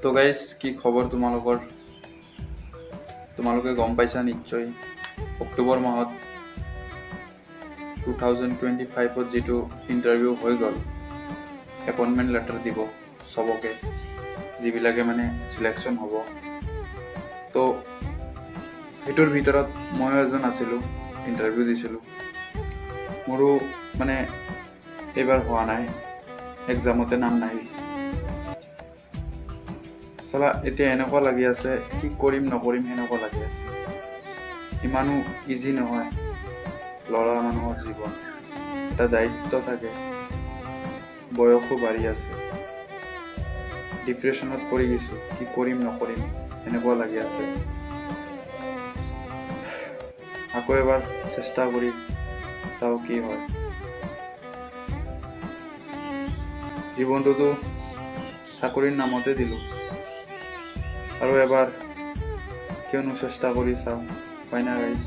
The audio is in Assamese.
তো গাইজ, কি খবৰ তোমালোকৰ? তোমালোকে গম পাইছা নিশ্চয়, অক্টোবৰ মাহত 2025 যিটো ইণ্টাৰভিউ হৈ গ'ল, এপইণ্টমেণ্ট লেটাৰ দিব চবকে, যিবিলাকে মানে চিলেকশ্যন হ'ব। তো সেইটোৰ ভিতৰত ময়ো এজন আছিলোঁ, ইণ্টাৰভিউ দিছিলোঁ। মোৰো মানে এইবাৰ হোৱা নাই, এক্সামতে নাম নাহিল। চালা, এতিয়া এনেকুৱা লাগি আছে, কি কৰিম নকৰিম সেনেকুৱা লাগি আছে। ইমানো ইজি নহয় ল'ৰা মানুহৰ জীৱন, এটা দায়িত্ব থাকে, বয়সো বাঢ়ি আছে। ডিপ্ৰেশ্যনত পৰি গৈছোঁ, কি কৰিম নকৰিম এনেকুৱা লাগি আছে। আকৌ এবাৰ চেষ্টা কৰি চাওঁ কি হয়। জীৱনটোতো চাকৰিৰ নামতে দিলোঁ, আৰু এবাৰ কিয়নো চেষ্টা কৰি চাওঁ, হয় না গাইজ?